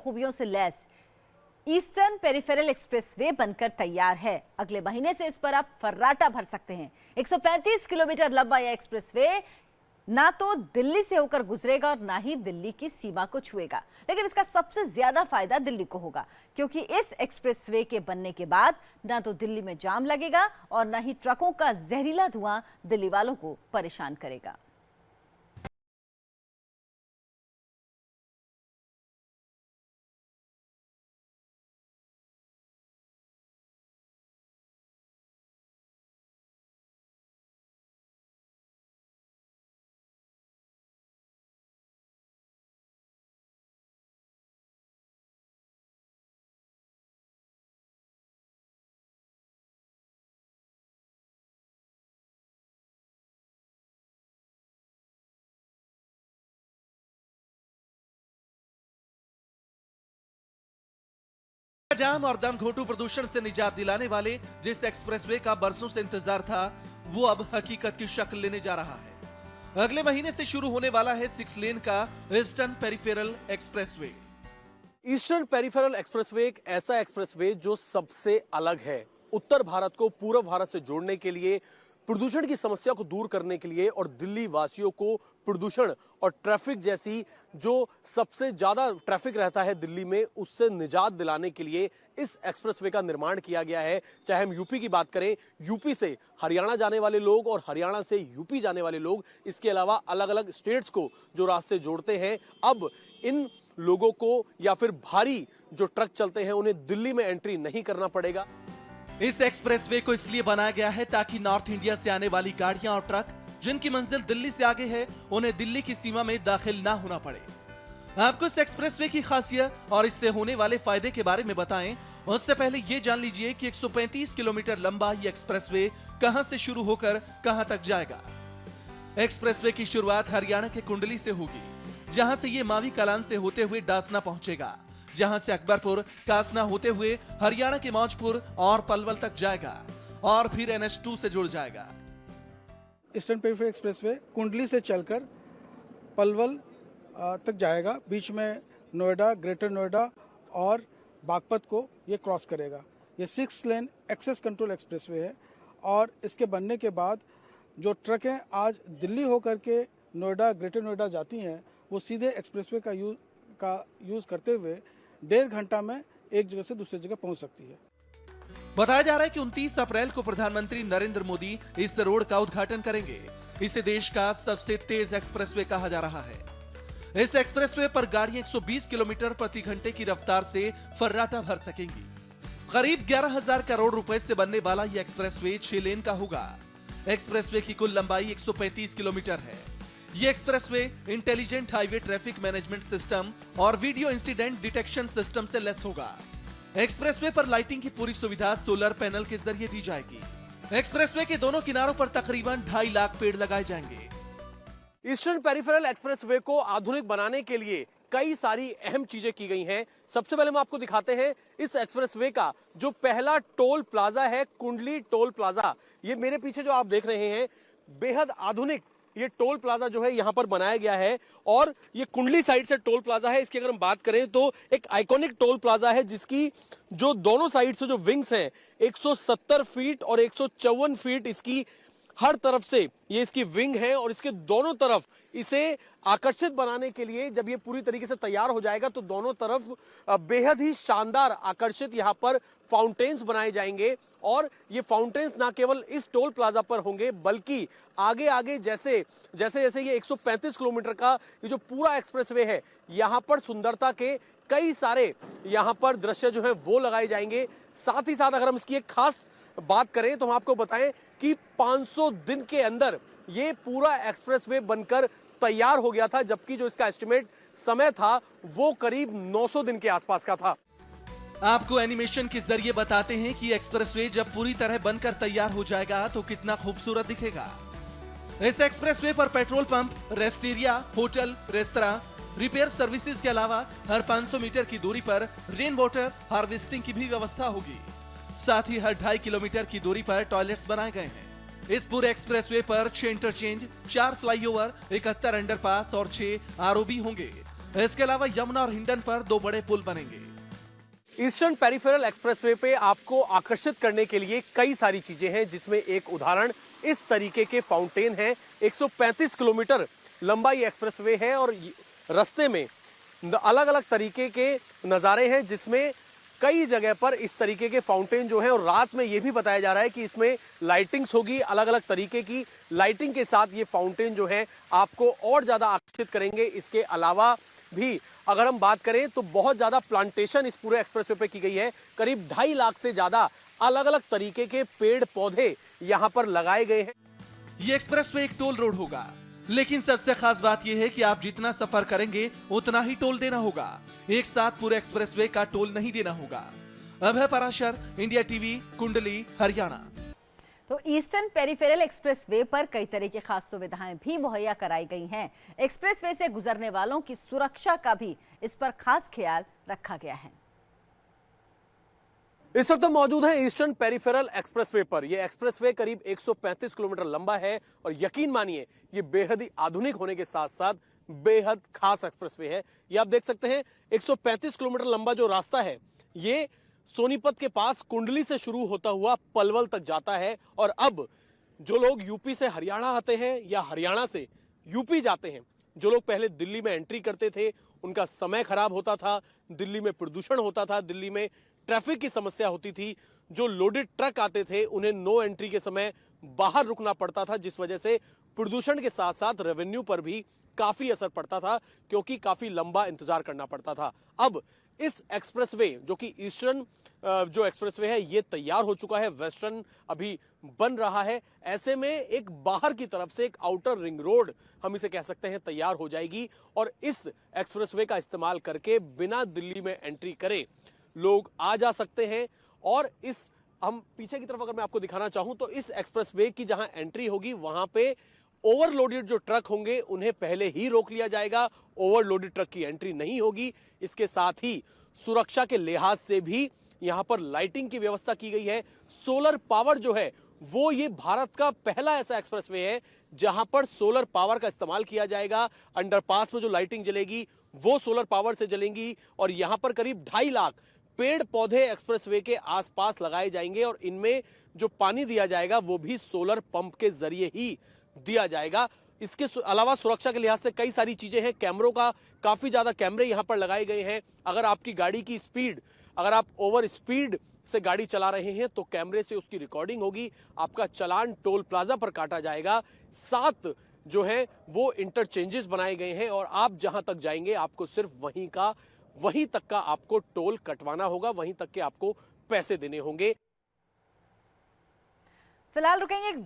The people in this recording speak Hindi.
खूबियों से लैस ईस्टर्न पेरिफेरल एक्सप्रेसवे बनकर तैयार है। अगले महीने से इस पर आप फर्राटा भर सकते हैं। 135 किलोमीटर लंबा यह एक्सप्रेसवे ना तो दिल्ली से होकर गुजरेगा और ना ही दिल्ली की सीमा को छुएगा, लेकिन इसका सबसे ज्यादा फायदा दिल्ली को होगा, क्योंकि इस एक्सप्रेसवे के बनने के बाद ना तो दिल्ली में जाम लगेगा और ना ही ट्रकों का जहरीला धुआं दिल्ली वालों को परेशान करेगा। जाम और दम घोटू प्रदूषण से निजात दिलाने वाले जिस एक्सप्रेसवे का बरसों से इंतजार था, वो अब हकीकत की शक्ल लेने जा रहा है। अगले महीने से शुरू होने वाला है 6 लेन का eastern peripheral expressway. Eastern peripheral expressway एक ऐसा एक्सप्रेसवे जो सबसे अलग है। उत्तर भारत को पूर्व भारत से जोड़ने के लिए, प्रदूषण की समस्या को दूर करने के लिए और दिल्ली वासियों को प्रदूषण और ट्रैफिक जैसी जो सबसे ज्यादा ट्रैफिक रहता है दिल्ली में, उससे निजात दिलाने के लिए इस एक्सप्रेसवे का निर्माण किया गया है। चाहे हम यूपी की बात करें, यूपी से हरियाणा जाने वाले लोग और हरियाणा से यूपी जाने वाले लोग, इसके अलावा अलग अलग स्टेट्स को जो रास्ते जोड़ते हैं, अब इन लोगों को या फिर भारी जो ट्रक चलते हैं उन्हें दिल्ली में एंट्री नहीं करना पड़ेगा। इस एक्सप्रेसवे को इसलिए बनाया गया है ताकि नॉर्थ इंडिया से आने वाली गाड़ियां और ट्रक जिनकी मंजिल दिल्ली से आगे है, उन्हें दिल्ली की सीमा में दाखिल ना होना पड़े। आपको इस एक्सप्रेसवे की खासियत और इससे होने वाले फायदे के बारे में बताएं, उससे पहले ये जान लीजिए कि 135 किलोमीटर लंबा ये एक्सप्रेसवे कहां से शुरू होकर कहां तक जाएगा। एक्सप्रेसवे की शुरुआत हरियाणा के कुंडली से होगी, जहां से ये मावी कलान से होते हुए डासना पहुंचेगा, जहां से अकबरपुर कासना होते हुए हरियाणा के मौजपुर और पलवल तक जाएगा और फिर NH2 से जुड़ जाएगा। ईस्टर्न पेरिफेरल एक्सप्रेसवे कुंडली से चलकर पलवल तक जाएगा। बीच में नोएडा, ग्रेटर नोएडा और बागपत को ये क्रॉस करेगा। ये 6 लेन एक्सेस कंट्रोल एक्सप्रेसवे है और इसके बनने के बाद जो ट्रकें आज दिल्ली होकर के नोएडा, ग्रेटर नोएडा जाती हैं, वो सीधे एक्सप्रेसवे का यूज करते हुए 1.5 घंटा में एक जगह से दूसरी जगह पहुंच सकती है। बताया जा रहा है कि 29 अप्रैल को प्रधानमंत्री नरेंद्र मोदी इस रोड का उद्घाटन करेंगे। इसे देश का सबसे तेज एक्सप्रेसवे कहा जा रहा है। इस एक्सप्रेसवे पर गाड़ियां 120 किलोमीटर प्रति घंटे की रफ्तार से फर्राटा भर सकेंगी। करीब 11,000 करोड़ रुपए से बनने वाला यह एक्सप्रेसवे 6 लेन का होगा। एक्सप्रेसवे की कुल लंबाई 135 किलोमीटर है। ये expressway intelligent highway traffic management system और वीडियो इंसिडेंट डिटेक्शन सिस्टम से लैस होगा। एक्सप्रेसवे पर लाइटिंग की पूरी सुविधा सोलर पैनल के जरिए दी जाएगी। एक्सप्रेसवे के दोनों किनारों पर तकरीबन 2.5 लाख पेड़ लगाए जाएंगे। ईस्टर्न पेरिफेरल एक्सप्रेसवे को आधुनिक बनाने के लिए कई सारी अहम चीजें की गई हैं। सबसे पहले हम आपको दिखाते हैं इस एक्सप्रेसवे का जो पहला टोल प्लाजा है, कुंडली टोल प्लाजा। ये मेरे पीछे जो आप देख रहे हैं, बेहद आधुनिक ये टोल प्लाजा जो है यहाँ पर बनाया गया है और ये कुंडली साइड से टोल प्लाजा है। इसकी अगर हम बात करें तो एक आइकॉनिक टोल प्लाजा है जिसकी जो दोनों साइड से जो विंग्स हैं 170 फीट और 154 फीट इसकी हर तरफ से ये इसकी विंग है और इसके दोनों तरफ इसे आकर्षित बनाने के लिए जब ये पूरी तरीके से तैयार हो जाएगा तो दोनों तरफ बेहद ही शानदार आकर्षित यहाँ पर फाउंटेन्स बनाए जाएंगे। और ये फाउंटेन्स ना केवल इस टोल प्लाजा पर होंगे बल्कि आगे आगे जैसे जैसे ये 135 किलोमीटर का ये जो पूरा एक्सप्रेसवे है, यहाँ पर सुंदरता के कई सारे यहाँ पर दृश्य जो है वो लगाए जाएंगे। साथ ही साथ अगर हम इसकी एक खास बात करें तो हम आपको बताएं कि 500 दिन के अंदर ये पूरा एक्सप्रेसवे बनकर तैयार हो गया था, जबकि जो इसका एस्टिमेट समय था वो करीब 900 दिन के आसपास का था। आपको एनिमेशन के जरिए बताते हैं कि एक्सप्रेसवे जब पूरी तरह बनकर तैयार हो जाएगा तो कितना खूबसूरत दिखेगा। इस एक्सप्रेसवे पर petrol pump, rest area, hotel, restaurant, repair services के अलावा हर 500 मीटर की दूरी पर रेन वाटर हार्वेस्टिंग की भी व्यवस्था होगी। साथ ही हर 2.5 किलोमीटर की दूरी पर टॉयलेट्स बनाए गए हैं। इस पूरे एक्सप्रेसवे पर 6 इंटरचेंज, 4 फ्लाईओवर, 71 अंडरपास और 6 आरओबी होंगे। इसके अलावा यमुना और हिंडन पर 2 बड़े पुल बनेंगे। ईस्टर्न पेरिफेरल एक्सप्रेसवे पे आपको आकर्षित करने के लिए कई सारी चीजें हैं, जिसमें एक उदाहरण इस तरीके के फाउंटेन है। 135 किलोमीटर लंबा ये एक्सप्रेसवे है और रास्ते में अलग अलग तरीके के नज़ारे हैं, जिसमें कई जगह पर इस तरीके के फाउंटेन जो है, और रात में ये भी बताया जा रहा है कि इसमें लाइटिंग्स होगी, अलग अलग तरीके की लाइटिंग के साथ ये फाउंटेन जो है आपको और ज्यादा आकर्षित करेंगे। इसके अलावा भी अगर हम बात करें तो बहुत ज्यादा प्लांटेशन इस पूरे एक्सप्रेसवे पे की गई है। करीब 2.5 लाख से ज्यादा अलग अलग तरीके के पेड़ पौधे यहां पर लगाए गए हैं। ये एक्सप्रेसवे एक टोल रोड होगा, लेकिन सबसे खास बात यह है कि आप जितना सफर करेंगे उतना ही टोल देना होगा। एक साथ पूरे एक्सप्रेसवे का टोल नहीं देना होगा। अभय पराशर, इंडिया टीवी, कुंडली, हरियाणा। तो ईस्टर्न पेरिफेरल एक्सप्रेसवे पर कई तरह की खास सुविधाएं भी मुहैया कराई गई हैं। एक्सप्रेसवे से गुजरने वालों की सुरक्षा का भी इस पर खास ख्याल रखा गया है। इस वक्त हम मौजूद हैं ईस्टर्न पेरिफेरल एक्सप्रेसवे पर। यह एक्सप्रेसवे करीब 135 किलोमीटर लंबा है और यकीन मानिए ये बेहद ही आधुनिक होने के साथ साथ बेहद खास एक्सप्रेसवे है। ये आप देख सकते हैं 135 किलोमीटर लंबा जो रास्ता है ये सोनीपत के पास कुंडली से शुरू होता हुआ पलवल तक जाता है। और अब जो लोग यूपी से हरियाणा आते हैं या हरियाणा से यूपी जाते हैं, जो लोग पहले दिल्ली में एंट्री करते थे उनका समय खराब होता था, दिल्ली में प्रदूषण होता था, दिल्ली में ट्रैफिक की समस्या होती थी, जो लोडेड ट्रक आते थे उन्हें नो एंट्री के समय बाहर रुकना पड़ता था, जिस वजह से प्रदूषण के साथ साथ रेवेन्यू पर भी काफी असर पड़ता था, क्योंकि काफी लंबा इंतजार करना पड़ता था। अब इस एक्सप्रेसवे जो कि ईस्टर्न जो एक्सप्रेसवे है ये तैयार हो चुका है, वेस्टर्न अभी बन रहा है। ऐसे में एक बाहर की तरफ से एक आउटर रिंग रोड हम इसे कह सकते हैं तैयार हो जाएगी और इस एक्सप्रेसवे का इस्तेमाल करके बिना दिल्ली में एंट्री करे लोग आ जा सकते हैं। और इस हम पीछे की तरफ अगर मैं आपको दिखाना चाहूं तो इस एक्सप्रेसवे की जहां एंट्री होगी वहां पे ओवरलोडेड जो ट्रक होंगे उन्हें पहले ही रोक लिया जाएगा, ओवरलोडेड ट्रक की एंट्री नहीं होगी। इसके साथ ही सुरक्षा के लिहाज से भी यहां पर लाइटिंग की व्यवस्था की गई है। सोलर पावर जो है वो ये भारत का पहला ऐसा एक्सप्रेसवे है जहां पर सोलर पावर का इस्तेमाल किया जाएगा। अंडरपास में जो लाइटिंग जलेगी वो सोलर पावर से जलेंगी और यहां पर करीब 2.5 लाख पेड़ पौधे एक्सप्रेसवे के आसपास लगाए जाएंगे और इनमें जो पानी दिया जाएगा वो भी सोलर पंप के जरिए ही दिया जाएगा। इसके अलावा सुरक्षा के लिहाज से कई सारी चीजें हैं। कैमरों का काफी ज्यादा कैमरे यहां पर लगाए गए हैं। अगर आपकी गाड़ी की स्पीड, अगर आप ओवर स्पीड से गाड़ी चला रहे हैं तो कैमरे से उसकी रिकॉर्डिंग होगी, आपका चालान टोल प्लाजा पर काटा जाएगा। 7 जो है वो इंटरचेंजेस बनाए गए हैं और आप जहां तक जाएंगे आपको सिर्फ वहीं तक का आपको टोल कटवाना होगा, वहीं तक के आपको पैसे देने होंगे। फिलहाल रुकेंगे एक